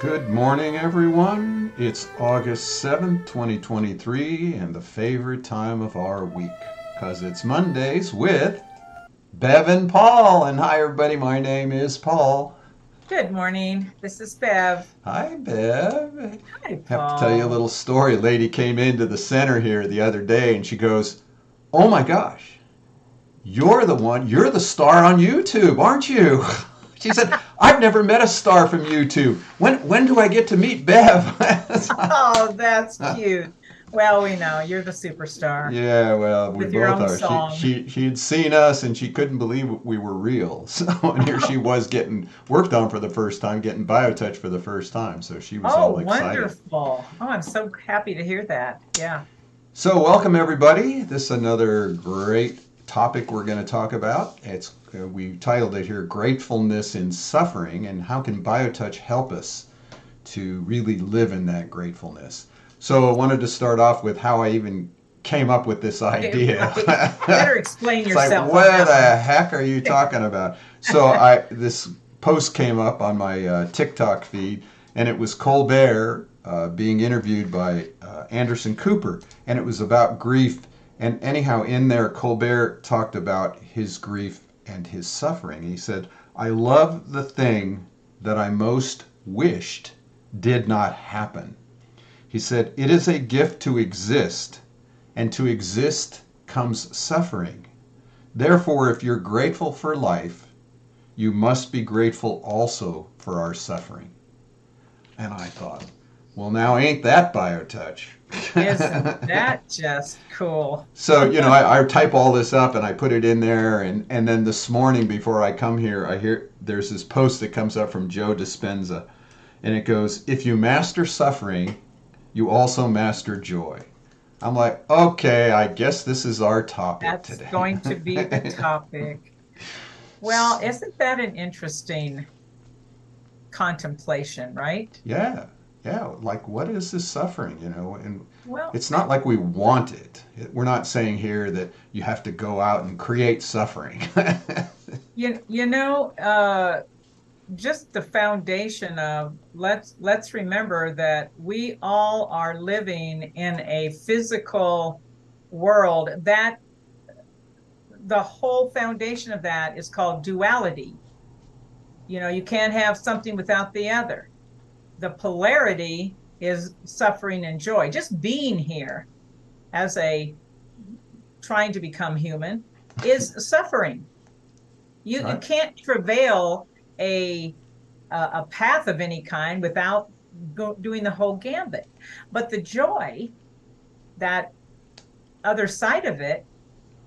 Good morning, everyone. It's August 7th, 2023, and the favorite time of our week because it's Mondays with Bev and Paul. And hi, everybody. My name is Paul. Good morning. This is Bev. Hi, Bev. Hi, Have to tell you a Paul. little story. A lady came into the center here the other day and she goes, "Oh my gosh, you're the star on YouTube, aren't you?" She said, "I've never met a star from YouTube. When do I get to meet Bev?" Oh, that's cute. Well, we know you're the superstar Yeah, well, we with your both own are. She song. she she'd seen us and she couldn't believe we were real. So and here she was getting worked on for the first time, getting biotouch for the first time. So she was Oh, all excited. wonderful. Oh, I'm so happy to hear that. Yeah. So welcome everybody. This is another great topic we're going to talk about. It's we titled it here "Gratefulness in Suffering" and how can biotouch help us to really live in that gratefulness. So I wanted to start off with how I even came up with this idea. Right. Better explain It's like, yourself on what that one. the heck are you talking about? So I this post came up on my TikTok feed, and it was Colbert being interviewed by Anderson Cooper, and it was about grief. And anyhow, in there, Colbert talked about his grief and his suffering. He said, "I love the thing that I most wished did not happen." He said, "It is a gift to exist, and to exist comes suffering. Therefore, if you're grateful for life, you must be grateful also for our suffering." And I thought, well, now ain't that biotouch? Isn't that just cool? So, I type all this up and I put it in there. And then this morning before I come here, I hear there's this post that comes up from Joe Dispenza. And it goes, "If you master suffering, you also master joy." I'm like, okay, I guess this is our topic That's today. going to be the topic. Well, isn't that an interesting contemplation, right? Yeah, yeah. Like, what is this suffering? And Well, it's not like we want it. We're not saying here that you have to go out and create suffering. you know, just the foundation of let's remember that we all are living in a physical world that the whole foundation of that is called duality. You can't have something without the other. The polarity is suffering and joy. Just being here as a trying to become human is suffering. You Right? can't travail a a path of any kind without doing the whole gambit. But the joy, that other side of it,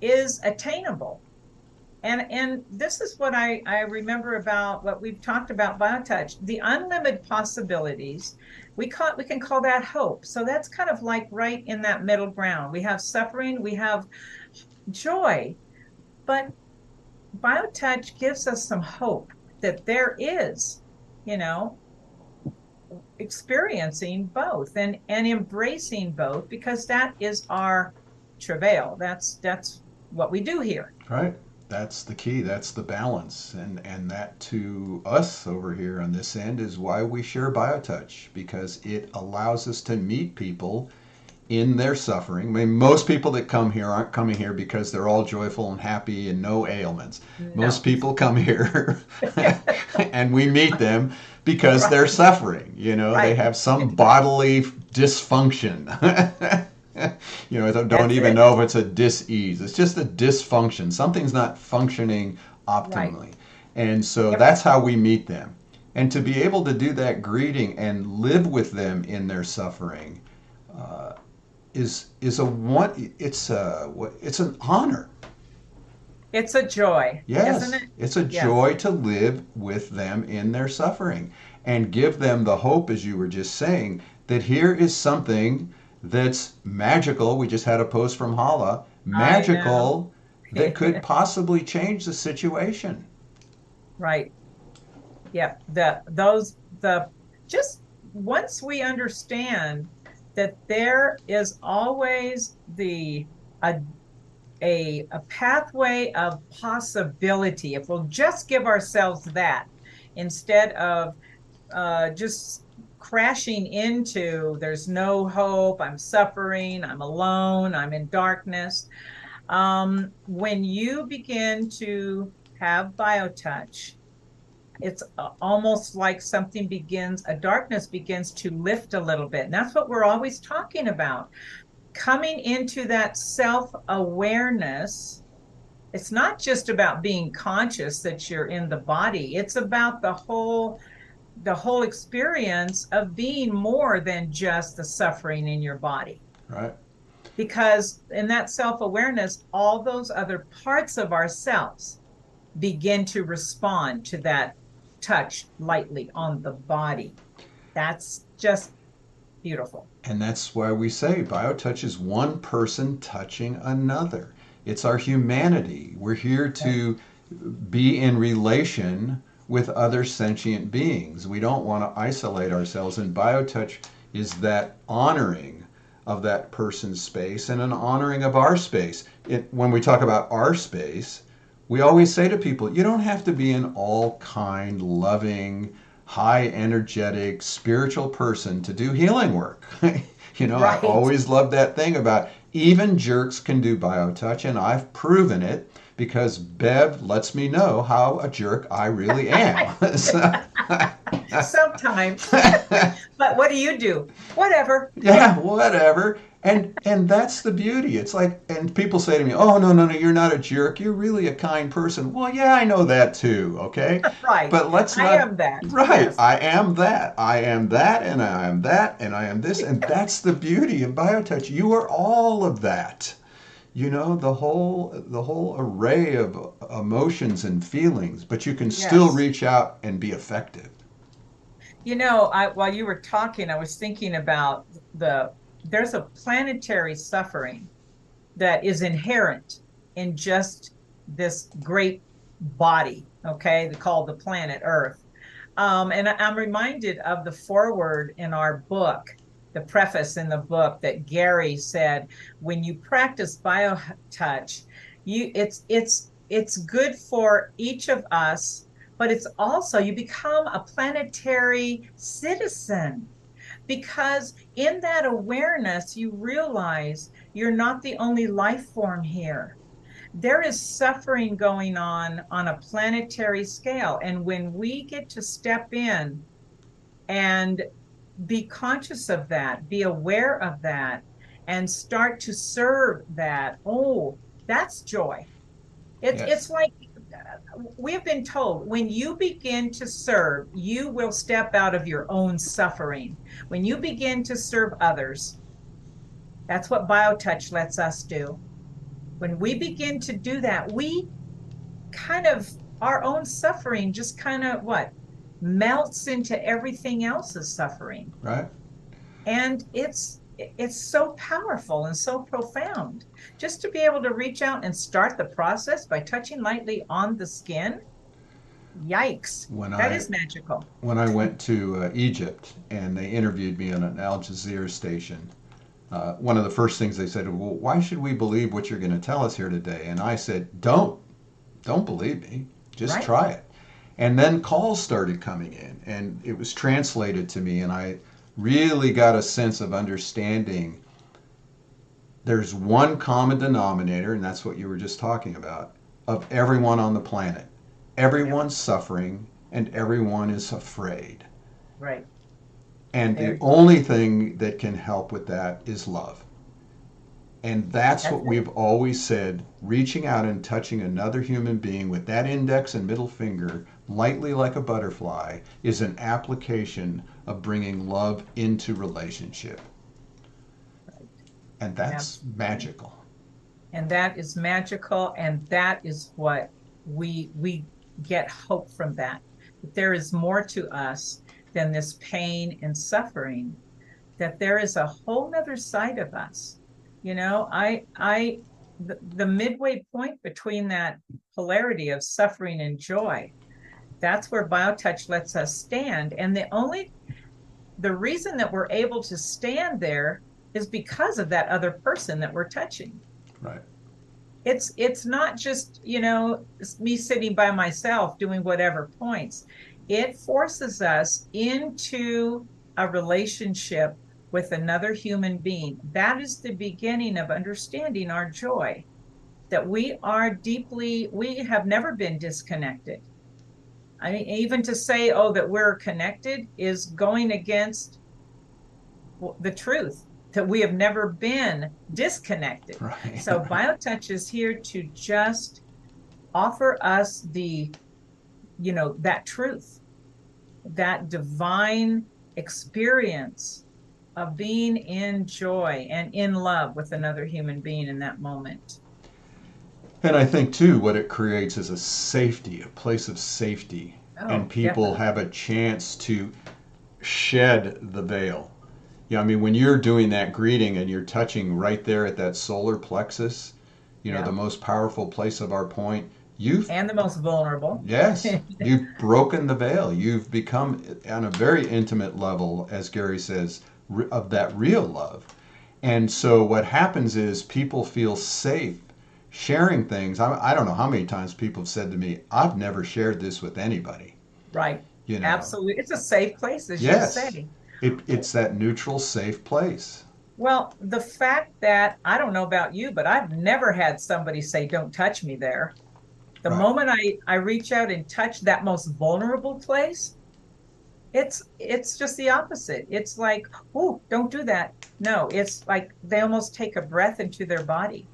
is attainable. And this is what I remember about what we've talked about biotouch, the unlimited possibilities. We can call that hope. So that's kind of like right in that middle ground. We have suffering, we have joy, but biotouch gives us some hope that there is, you know, experiencing both and embracing both because that is our travail. That's what we do here. Right. That's the key. That's the balance. And that to us over here on this end is why we share BioTouch because it allows us to meet people in their suffering. I mean, most people that come here aren't coming here because they're all joyful and happy and no ailments. Most No. people come here and we meet them because they're Right. suffering. They Right. have some bodily dysfunction. Don't That's even it. know if it's a dis-ease. It's just a dysfunction. Something's not functioning Right. optimally. And so Yep. that's how we meet them. And to be able to do that greeting and live with them in their suffering uh, is a one. It's an honor. It's a joy, isn't Yes, it? it's a Yes. joy to live with them in their suffering and give them the hope, as you were just saying, that here is something that's magical. We just had a post from Hala, I know. magical that could possibly change the situation. Right. Yeah. The just once we understand that there is always the a a pathway of possibility, if we'll just give ourselves that instead of just crashing into there's no hope, I'm suffering, I'm alone, I'm in darkness. When you begin to have biotouch, it's almost like something begins, a darkness begins to lift a little bit. And that's what we're always talking about. Coming into that self awareness. It's not just about being conscious that you're in the body. It's about the whole experience of being more than just the suffering in your body. Right. Because in that self-awareness, all those other parts of ourselves begin to respond to that touch lightly on the body. That's just beautiful. And that's why we say biotouch is one person touching another. It's our humanity. We're here to be in relation with other sentient beings. We don't want to isolate ourselves. And biotouch is that honoring of that person's space and an honoring of our space. When we talk about our space, we always say to people, you don't have to be an all kind, loving, high energetic, spiritual person to do healing work. I Right. always love that thing about even jerks can do biotouch, and I've proven it because Bev lets me know how a jerk I really am. Sometimes. But what do? Whatever. Yeah, whatever. And that's the beauty. It's like, and people say to me, "Oh, no, no, no, you're not a jerk. You're really a kind person." Well, yeah, I know that too, okay? Right. But let's I not. am that. Right. Yes. I am that. I am that, and I am that, and I am this, and that's the beauty of biotouch. You are all of that. The whole array of emotions and feelings, but you can still Yes. reach out and be effective. While you were talking, I was thinking about there's a planetary suffering that is inherent in just this great body, okay, called the planet Earth. And I'm reminded of the foreword in our book, the preface in the book that Gary said, when you practice biotouch, it's good for each of us, but it's also you become a planetary citizen because in that awareness, you realize you're not the only life form here. There is suffering going on a planetary scale. And when we get to step in and be conscious of that, be aware of that, and start to serve that, oh, that's joy. It's Yes. like we've been told when you begin to serve, you will step out of your own suffering. When you begin to serve others, that's what BioTouch lets us do. When we begin to do that, we kind of, our own suffering just kind of what? Melts into everything else's suffering. Right. And it's so powerful and so profound just to be able to reach out and start the process by touching lightly on the skin. Yikes. When That I is magical. when I went to Egypt and they interviewed me on an Al Jazeera station, one of the first things they said, "Well, why should we believe what you're going to tell us here today?" And I said, don't believe me, just Right. try it." And then calls started coming in, and it was translated to me, and I really got a sense of understanding. There's one common denominator, and that's what you were just talking about, of everyone on the planet. Yep. Everyone's suffering, and everyone is afraid. Right. And the Very only thing that can help with that is love. And that's that's what it. we've always said. Reaching out and touching another human being with that index and middle finger, lightly like a butterfly, is an application of bringing love into relationship. And that's Absolutely. magical. And that is magical. And that is what we get hope from that. That there is more to us than this pain and suffering, that there is a whole nother side of us. The midway point between that polarity of suffering and joy, that's where BioTouch lets us stand. And the reason that we're able to stand there is because of that other person that we're touching. Right. It's not just me sitting by myself doing whatever points. It forces us into a relationship with another human being, that is the beginning of understanding our joy, that we have never been disconnected. I mean, even to say, oh, that we're connected is going against the truth, that we have never been disconnected. Right. So BioTouch is here to just offer us that truth, that divine experience of being in joy and in love with another human being in that moment. And I think too, what it creates is a safety, a place of safety, and Oh, people definitely. have a chance to shed the veil. Yeah, I mean, when you're doing that greeting and you're touching right there at that solar plexus, the Yeah. most powerful place of our point, you've, And the most vulnerable. yes, you've broken the veil. You've become, on a very intimate level, as Gary says, of that real love. And so what happens is people feel safe sharing things. I don't know how many times people have said to me, I've never shared this with anybody, Right. you know. Absolutely. It's a safe place, as you Yes, say. it's that neutral, safe place. Well, the fact that I don't know about you, but I've never had somebody say, don't touch me there. The Right. moment I reach out and touch that most vulnerable place, it's just the opposite. It's like, oh, don't do that. No, it's like they almost take a breath into their body,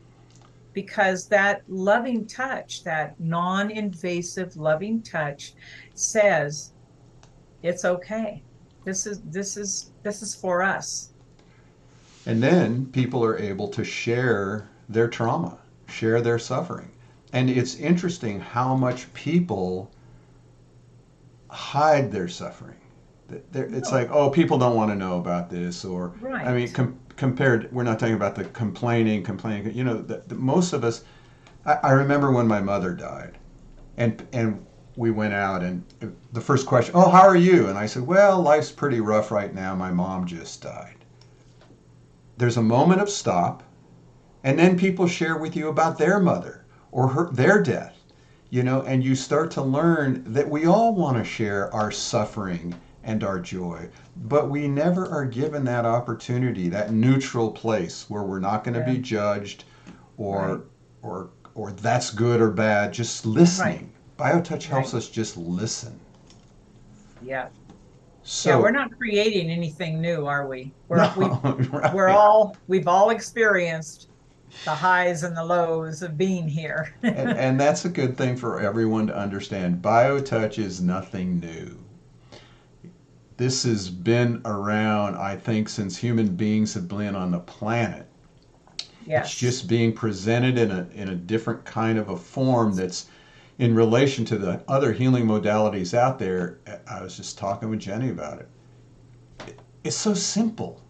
because that loving touch, that non-invasive loving touch says it's okay. This is for us. And then people are able to share their trauma, share their suffering. And it's interesting how much people hide their suffering. It's No, like, oh, people don't want to know about this, or I mean, right. compared, we're not talking about the complaining. Most of us. I remember when my mother died, and we went out, and the first question, oh, how are you? And I said, well, life's pretty rough right now. My mom just died. There's a moment of stop, and then people share with you about their mother or their death, and you start to learn that we all want to share our suffering and our joy, but we never are given that opportunity, that neutral place where we're not going to Yeah, be judged right, or or that's good or bad, just right, listening. BioTouch helps right. us just listen. Yeah. Yeah, we're So, not creating anything new, are we? no, right. We've all experienced the highs and the lows of being here. And that's a good thing for everyone to understand. BioTouch is nothing new. This has been around, I think, since human beings have been on the planet. It's Yes. just being presented in a different kind of a form that's in relation to the other healing modalities out there. I was just talking with Jenny about it. It's so simple.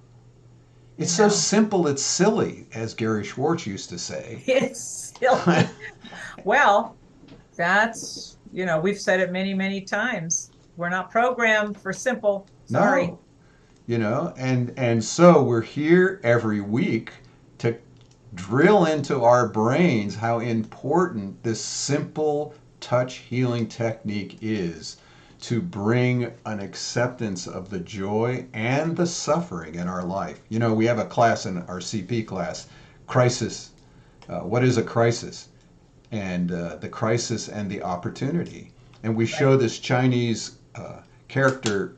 I It's so know. simple, it's silly, as Gary Schwartz used to say. It's silly. Well, we've said it many, many times. We're not programmed for simple. Sorry. No, and so we're here every week to drill into our brains how important this simple touch healing technique is to bring an acceptance of the joy and the suffering in our life. We have a class in our CP class, crisis. What is a crisis? And the crisis and the opportunity. And we show Right. this Chinese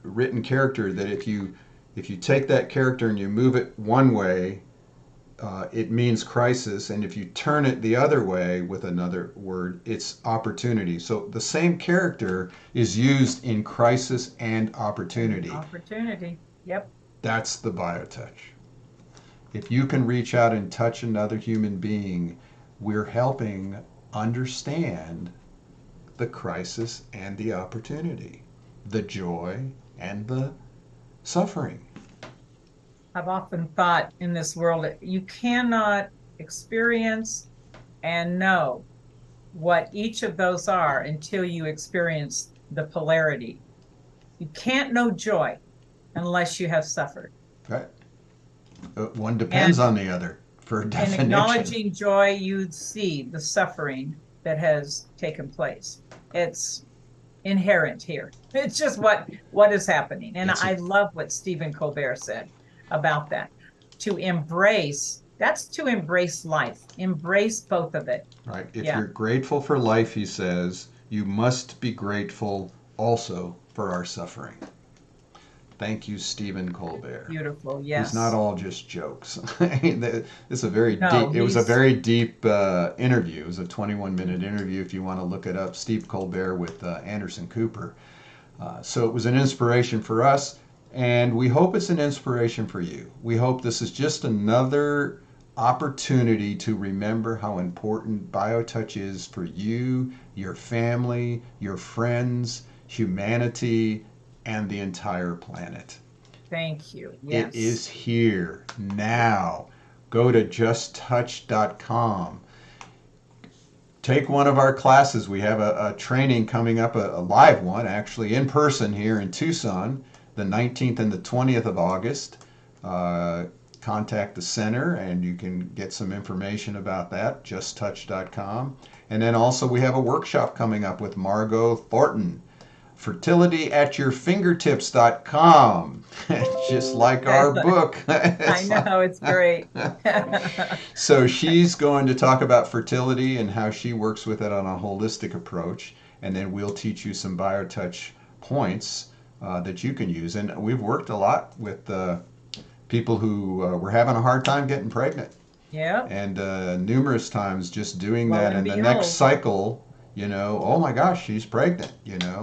written character, that if you take that character and you move it one way, it means crisis, and if you turn it the other way with another word, it's opportunity. So the same character is used in crisis and And opportunity. opportunity. Yep. That's the BioTouch. If you can reach out and touch another human being, we're helping understand the crisis and the opportunity, the joy and the suffering. I've often thought in this world, you cannot experience and know what each of those are until you experience the polarity. You can't know joy unless you have suffered. Right? One depends And on the other for in definition. acknowledging joy, you see the suffering that has taken place. It's inherent here. It's just what is happening. And It's I love what Stephen Colbert said about that. That's to embrace life. Embrace both of it. right. If Yeah. you're grateful for life, he says, you must be grateful also for our suffering. Thank you, Stephen Colbert. Beautiful. He's not Yes. all just jokes. It's a very No, deep. It was a he's very deep interview. It was a 21-minute interview. If you want to look it up, Steve Colbert with Anderson Cooper. So it was an inspiration for us, and we hope it's an inspiration for you. We hope this is just another opportunity to remember how important BioTouch is for you, your family, your friends, humanity, and the entire planet. thank you. It Yes. is here now. Go to justtouch.com. Take one of our classes. We have a training coming up, a live one actually, in person here in Tucson, the 19th and the 20th of August. Contact the center and you can get some information about that, justtouch.com. And then also we have a workshop coming up with Margot Thornton, fertilityatyourfingertips.com. Just like our book. I know, it's great. So she's going to talk about fertility and how she works with it on a holistic approach. And then we'll teach you some BioTouch points that you can use. And we've worked a lot with people who were having a hard time getting pregnant. Yeah. And numerous times just doing Well, that and in the behold. next cycle, oh my gosh, she's pregnant,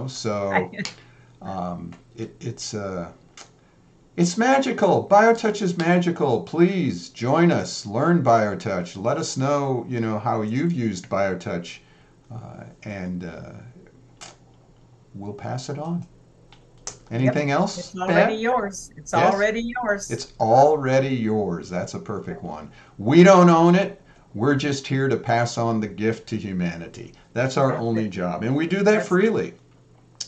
So it's magical. BioTouch is magical. Please join us. Learn BioTouch. Let us know, how you've used BioTouch, and we'll pass it on. Anything else, It's already Bev? yours. It's Yes? already yours. It's already yours. That's a perfect one. We don't own it. We're just here to pass on the gift to humanity. That's our That's only it. job. And we do that That's freely.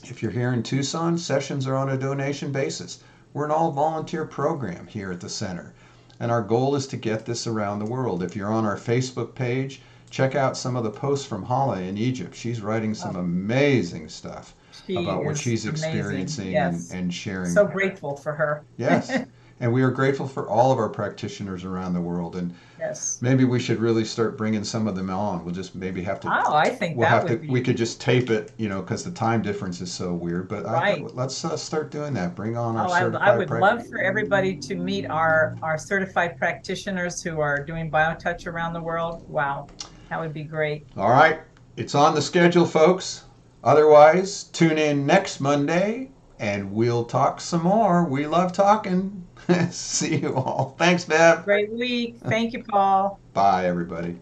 If you're here in Tucson, sessions are on a donation basis. We're an all volunteer program here at the center. And our goal is to get this around the world. If you're on our Facebook page, check out some of the posts from Hala in Egypt. She's writing some amazing stuff She about what is she's amazing. experiencing Yes. and sharing. So grateful for her. Yes. And we are grateful for all of our practitioners around the world. And Yes. maybe we should really start bringing some of them on. We'll just maybe have to. Oh, I think We'll that have to. would We be could just tape it, because the time difference is so weird. But right. let's start doing that. Bring on our Oh, I certified would love for everybody to meet our certified practitioners who are doing BioTouch around the world. Wow, that would be great. All right, it's on the schedule, folks. Otherwise, tune in next Monday, and we'll talk some more. We love talking. See you all. Thanks, Bev. Great week. Thank you, Paul. Bye, everybody.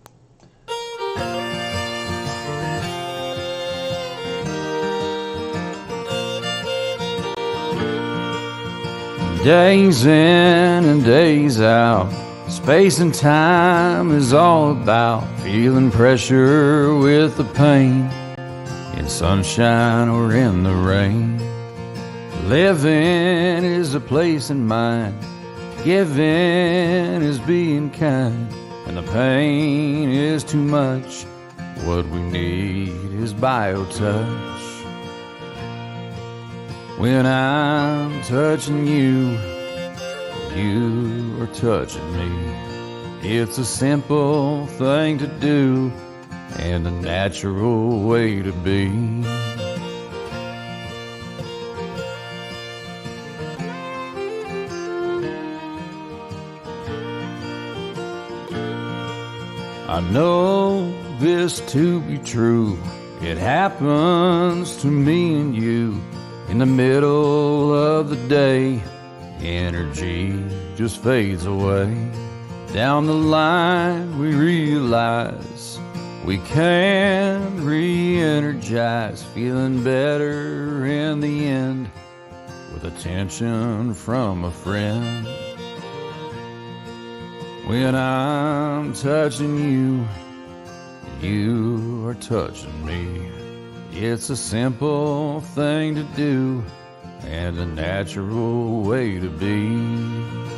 Days in and days out, space and time is all about feeling pressure with the pain, in sunshine or in the rain. Living is a place in mind, giving is being kind, and the pain is too much. What we need is BioTouch. When I'm touching you, you are touching me. It's a simple thing to do and a natural way to be. I know this to be true. It happens to me and you. In the middle of the day, energy just fades away. Down the line we realize we can re-energize, feeling better in the end with attention from a friend. When I'm touching you, you are touching me. It's a simple thing to do and a natural way to be.